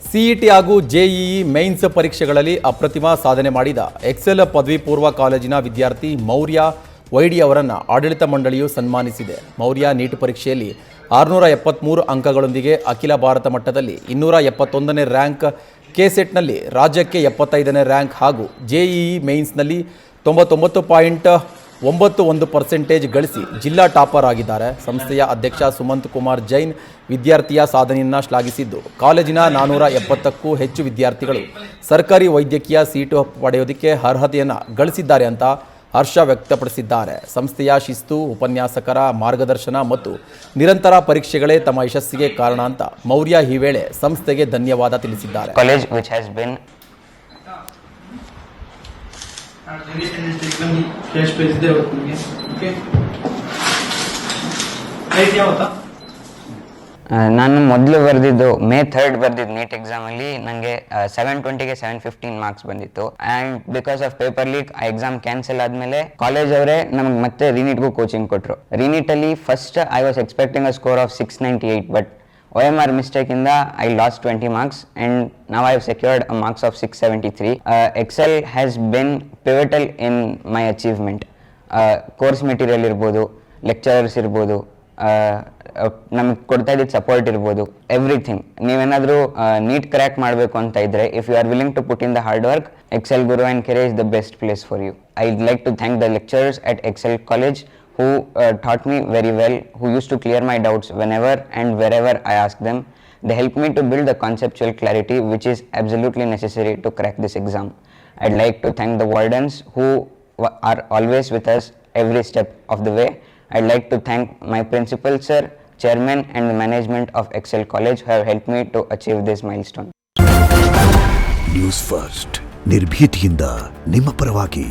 CET ಹಾಗೂ JEE mains ಪರೀಕ್ಷೆಗಳಲ್ಲಿ ಅಪ್ರತಿಮ ಸಾಧನೆ ಮಾಡಿದ ಎಕ್ಸೆಲ್ ಪದವಿ ಪೂರ್ವ ಕಾಲೇಜಿನ ವಿದ್ಯಾರ್ಥಿ ಮೌರ್ಯ ವೈಡಿ ಅವರನ್ನು ಆಡಳಿತ ಮಂಡಳಿಯು ಸನ್ಮಾನಿಸಿದೆ. ಮೌರ್ಯ ನೀಟ್ ಪರೀಕ್ಷೆಯಲ್ಲಿ 673 ಅಂಕಗಳೊಂದಿಗೆ ಅಖಿಲ ಭಾರತ ಮಟ್ಟದಲ್ಲಿ 271ನೇ ರ್ಯಾಂಕ್, ಕೆಸೆಟ್ನಲ್ಲಿ ರಾಜ್ಯಕ್ಕೆ 75ನೇ ರ್ಯಾಂಕ್ ಹಾಗೂ ಜೆಇಇ ಮೇನ್ಸ್ನಲ್ಲಿ 99.91% ಗಳಿಸಿ ಜಿಲ್ಲಾ ಟಾಪರ್ ಆಗಿದ್ದಾರೆ. ಸಂಸ್ಥೆಯ ಅಧ್ಯಕ್ಷ ಸುಮಂತ್ ಕುಮಾರ್ ಜೈನ್ ವಿದ್ಯಾರ್ಥಿಯ ಸಾಧನೆಯನ್ನು ಶ್ಲಾಘಿಸಿದ್ದು, ಕಾಲೇಜಿನ 470ಕ್ಕೂ ಹೆಚ್ಚು ವಿದ್ಯಾರ್ಥಿಗಳು ಸರ್ಕಾರಿ ವೈದ್ಯಕೀಯ ಸೀಟು ಪಡೆಯೋದಕ್ಕೆ ಅರ್ಹತೆಯನ್ನು ಗಳಿಸಿದ್ದಾರೆ ಅಂತ ಹರ್ಷ ವ್ಯಕ್ತಪಡಿಸಿದ್ದಾರೆ. ಸಂಸ್ಥೆಯ ಶಿಸ್ತು, ಉಪನ್ಯಾಸಕರ ಮಾರ್ಗದರ್ಶನ ಮತ್ತು ನಿರಂತರ ಪರೀಕ್ಷೆಗಳೇ ತಮ್ಮ ಯಶಸ್ಸಿಗೆ ಕಾರಣ ಅಂತ ಮೌರ್ಯ ಈ ವೇಳೆ ಸಂಸ್ಥೆಗೆ ಧನ್ಯವಾದ ತಿಳಿಸಿದ್ದಾರೆ. ನಾನು ಮೊದಲು ಬರೆದಿದ್ದು May 3 ಬರೆದಿದ್ದು ನೀಟ್ ಎಕ್ಸಾಮಲ್ಲಿ ನನಗೆ 720ಗೆ 715 ಮಾರ್ಕ್ಸ್ ಬಂದಿತ್ತು. And because of paper leak ಆ ಎಕ್ಸಾಮ್ ಕ್ಯಾನ್ಸಲ್ ಆದಮೇಲೆ ಕಾಲೇಜ್ ಅವರೇ ನಮಗೆ ಮತ್ತೆ ರೀನೀಟ್ಗೂ ಕೋಚಿಂಗ್ ಕೊಟ್ಟರು. ರೀನೀಟಲ್ಲಿ first I was expecting a score of 698, but OMR ಮಿಸ್ಟೇಕಿಂದ I lost 20 marks and now I have secured a marks of 673. Excel has been pivotal in my achievement. Course material ಇರ್ಬೋದು, lecturers ಇರ್ಬೋದು, ನಮಗೆ ಕೊಡ್ತಾ ಇದ್ದಿದ್ದು support ಇರ್ಬೋದು, everything. ನೀವೇನಾದರೂ NEET crack ಮಾಡಬೇಕು ಅಂತ ಇದ್ದರೆ, if you are willing to put in the hard work, Excel Guru and Kere is the best place for you. I'd like to thank the lecturers at Excel College who taught me very well, who used to clear my doubts whenever and wherever I asked them. They helped me to build the conceptual clarity which is absolutely necessary to crack this exam. I'd like to thank the wardens who are always with us every step of the way. I'd like to thank my principal sir, chairman and the management of Excel College who have helped me to achieve this milestone. News first ನಿರ್ಭೀತಿಯಿಂದ ನಿಮ್ಮ ಪರವಾಗಿ.